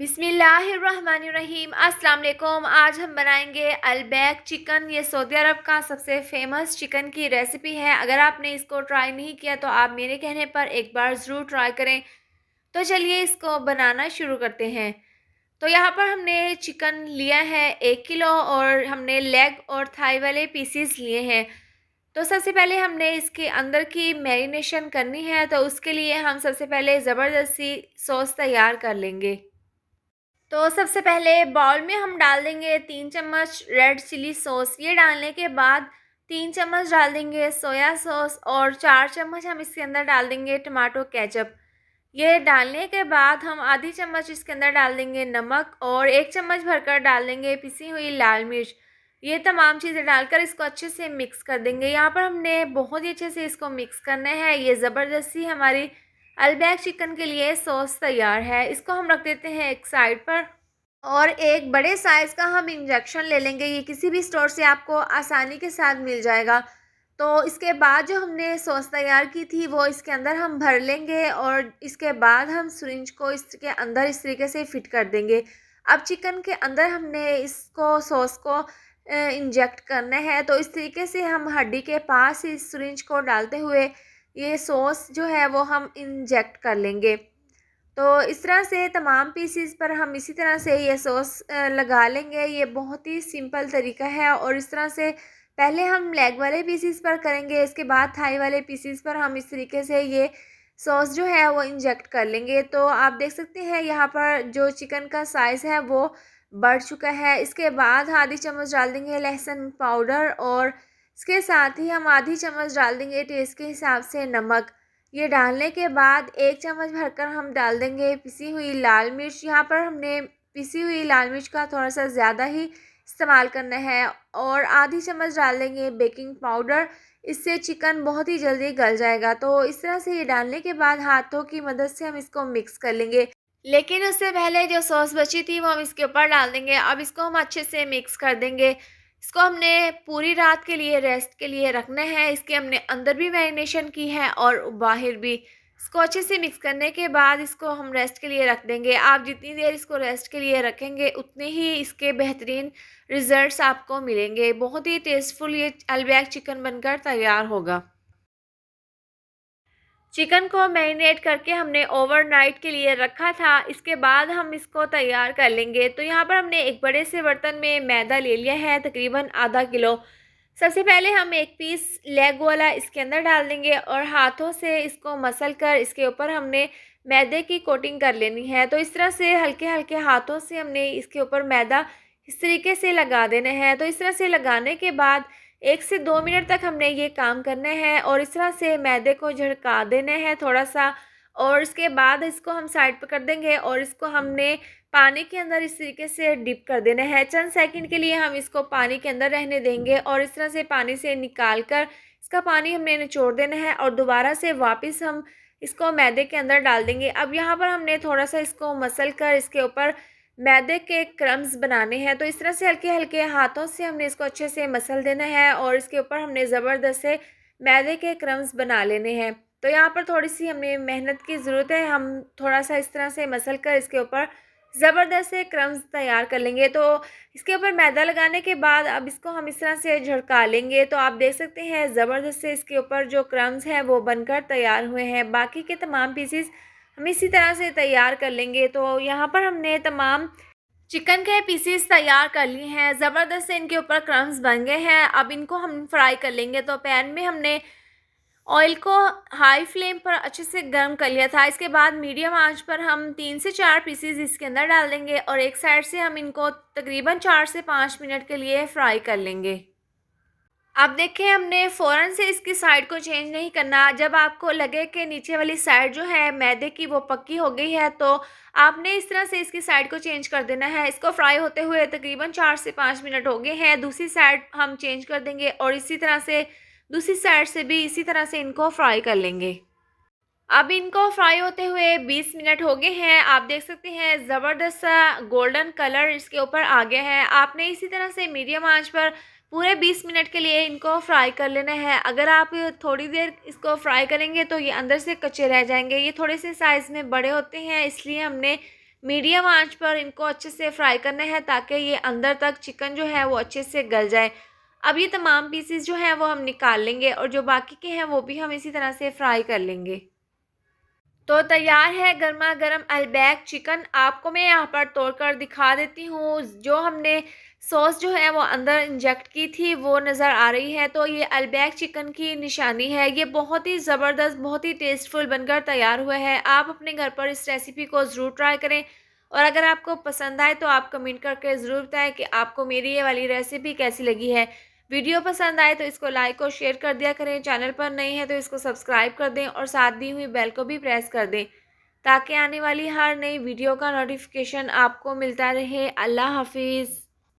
बिस्मिल्लाहिर्रहमानिर्रहीम। अस्सलाम वालेकुम। आज हम बनाएंगे अलबैक चिकन। ये सऊदी अरब का सबसे फेमस चिकन की रेसिपी है। अगर आपने इसको ट्राई नहीं किया तो आप मेरे कहने पर एक बार ज़रूर ट्राई करें। तो चलिए इसको बनाना शुरू करते हैं। तो यहाँ पर हमने चिकन लिया है 1 किलो और हमने लेग और थाई वाले पीसीस लिए हैं। तो सबसे पहले हमने इसके अंदर की मैरिनेशन करनी है, तो उसके लिए हम सबसे पहले ज़बरदस्ती सॉस तैयार कर लेंगे। तो सबसे पहले बाउल में हम डाल देंगे 3 चम्मच रेड चिली सॉस। ये डालने के बाद 3 चम्मच डाल देंगे सोया सॉस और 4 चम्मच हम इसके अंदर डाल देंगे टमाटो केचप। ये डालने के बाद हम आधी चम्मच इसके अंदर डाल देंगे नमक और 1 चम्मच भरकर डाल देंगे पिसी हुई लाल मिर्च। ये तमाम चीज़ें डालकर इसको अच्छे से मिक्स कर देंगे। यहाँ पर हमने बहुत ही अच्छे से इसको मिक्स करना है। ये ज़बरदस्ती हमारी अलबैक चिकन के लिए सॉस तैयार है। इसको हम रख देते हैं एक साइड पर और एक बड़े साइज़ का हम इंजेक्शन ले लेंगे। ये किसी भी स्टोर से आपको आसानी के साथ मिल जाएगा। तो इसके बाद जो हमने सॉस तैयार की थी वो इसके अंदर हम भर लेंगे और इसके बाद हम सिरिंज को इसके अंदर इस तरीके से फिट कर देंगे। अब चिकन के अंदर हमने इसको सॉस को इंजेक्ट करना है। तो इस तरीके से हम हड्डी के पास इस सिरिंज को डालते हुए ये सॉस जो है वो हम इंजेक्ट कर लेंगे। तो इस तरह से तमाम पीसीस पर हम इसी तरह से ये सॉस लगा लेंगे। ये बहुत ही सिंपल तरीका है और इस तरह से पहले हम लेग वाले पीसीस पर करेंगे, इसके बाद थाई वाले पीसीस पर हम इस तरीके से ये सॉस जो है वो इंजेक्ट कर लेंगे। तो आप देख सकते हैं यहाँ पर जो चिकन का साइज़ है वो बढ़ चुका है। इसके बाद आधी चम्मच डाल देंगे लहसुन पाउडर और इसके साथ ही हम आधी चम्मच डाल देंगे टेस्ट के हिसाब से नमक। ये डालने के बाद 1 चम्मच भरकर हम डाल देंगे पिसी हुई लाल मिर्च। यहाँ पर हमने पिसी हुई लाल मिर्च का थोड़ा सा ज़्यादा ही इस्तेमाल करना है और आधी चम्मच डाल देंगे बेकिंग पाउडर। इससे चिकन बहुत ही जल्दी गल जाएगा। तो इस तरह से ये डालने के बाद हाथों की मदद से हम इसको मिक्स कर लेंगे। लेकिन उससे पहले जो सॉस बची थी वो हम इसके ऊपर डाल देंगे। अब इसको हम अच्छे से मिक्स कर देंगे। इसको हमने पूरी रात के लिए रेस्ट के लिए रखना है। इसके हमने अंदर भी मैरिनेशन की है और बाहर भी। इसको अच्छे से मिक्स करने के बाद इसको हम रेस्ट के लिए रख देंगे। आप जितनी देर इसको रेस्ट के लिए रखेंगे उतने ही इसके बेहतरीन रिज़ल्ट्स आपको मिलेंगे। बहुत ही टेस्टफुल ये अलबैक चिकन बनकर तैयार होगा। चिकन को मैरिनेट करके हमने ओवरनाइट के लिए रखा था। इसके बाद हम इसको तैयार कर लेंगे। तो यहाँ पर हमने एक बड़े से बर्तन में मैदा ले लिया है, तकरीबन आधा किलो। सबसे पहले हम एक पीस लेग वाला इसके अंदर डाल देंगे और हाथों से इसको मसल कर इसके ऊपर हमने मैदे की कोटिंग कर लेनी है। तो इस तरह से हल्के हल्के हाथों से हमने इसके ऊपर मैदा इस तरीके से लगा देना है। तो इस तरह से लगाने के बाद 1 से 2 मिनट तक हमने ये काम करना है और इस तरह से मैदे को झटका देना है थोड़ा सा। और इसके बाद इसको हम साइड पर कर देंगे और इसको हमने पानी के अंदर इस तरीके से डिप कर देना है। चंद सेकंड के लिए हम इसको पानी के अंदर रहने देंगे और इस तरह से पानी से निकाल कर इसका पानी हमने निचोड़ देना है और दोबारा से वापस हम इसको मैदे के अंदर डाल देंगे। अब यहाँ पर हमने थोड़ा सा इसको मसल कर इसके ऊपर मैदे के क्रम्स बनाने हैं। तो इस तरह से हल्के हल्के हाथों से हमने इसको अच्छे से मसल देना है और इसके ऊपर हमने ज़बरदस्त से मैदे के क्रम्स बना लेने हैं। तो यहाँ पर थोड़ी सी हमें मेहनत की ज़रूरत है। हम थोड़ा सा इस तरह से मसल कर इसके ऊपर ज़बरदस्त से क्रम्स तैयार कर लेंगे। तो इसके ऊपर मैदा लगाने के बाद अब इसको हम इस तरह से झटका लेंगे। तो आप देख सकते हैं ज़बरदस्त से इसके ऊपर जो क्रम्स हैं वो बनकर तैयार हुए हैं। बाकी के तमाम पीसेस हम इसी तरह से तैयार कर लेंगे। तो यहाँ पर हमने तमाम चिकन के पीसेस तैयार कर लिए हैं। ज़बरदस्त से इनके ऊपर क्रम्स बन गए हैं। अब इनको हम फ्राई कर लेंगे। तो पैन में हमने ऑयल को हाई फ्लेम पर अच्छे से गर्म कर लिया था। इसके बाद मीडियम आंच पर हम 3 से 4 पीसेस इसके अंदर डाल देंगे और एक साइड से हम इनको तकरीबन 4 से 5 मिनट के लिए फ्राई कर लेंगे। अब देखें हमने फ़ौरन से इसकी साइड को चेंज नहीं करना। जब आपको लगे कि नीचे वाली साइड जो है मैदे की वो पक्की हो गई है तो आपने इस तरह से इसकी साइड को चेंज कर देना है। इसको फ्राई होते हुए तकरीबन 4 से 5 मिनट हो गए हैं। दूसरी साइड हम चेंज कर देंगे और इसी तरह से दूसरी साइड से भी इसी तरह से इनको फ्राई कर लेंगे। अब इनको फ्राई होते हुए 20 मिनट हो गए हैं। आप देख सकते हैं ज़बरदस्त सा गोल्डन कलर इसके ऊपर आ गया है। आपने इसी तरह से मीडियम आंच पर पूरे 20 मिनट के लिए इनको फ्राई कर लेना है। अगर आप थोड़ी देर इसको फ्राई करेंगे तो ये अंदर से कच्चे रह जाएंगे। ये थोड़े से साइज़ में बड़े होते हैं, इसलिए हमने मीडियम आंच पर इनको अच्छे से फ्राई करना है ताकि ये अंदर तक चिकन जो है वो अच्छे से गल जाए। अब ये तमाम पीसेस जो हैं वो हम निकाल लेंगे और जो बाकी के हैं वो भी हम इसी तरह से फ्राई कर लेंगे। तो तैयार है गरमा गरम अलबैक चिकन। आपको मैं यहाँ पर तोड़कर दिखा देती हूँ। जो हमने सॉस जो है वो अंदर इंजेक्ट की थी वो नज़र आ रही है। तो ये अलबैक चिकन की निशानी है। ये बहुत ही ज़बरदस्त, बहुत ही टेस्टफुल बनकर तैयार हुआ है। आप अपने घर पर इस रेसिपी को ज़रूर ट्राई करें और अगर आपको पसंद आए तो आप कमेंट करके ज़रूर बताएं कि आपको मेरी ये वाली रेसिपी कैसी लगी है। वीडियो पसंद आए तो इसको लाइक और शेयर कर दिया करें। चैनल पर नए हैं तो इसको सब्सक्राइब कर दें और साथ दी हुई बेल को भी प्रेस कर दें ताकि आने वाली हर नई वीडियो का नोटिफिकेशन आपको मिलता रहे। अल्लाह हाफिज़।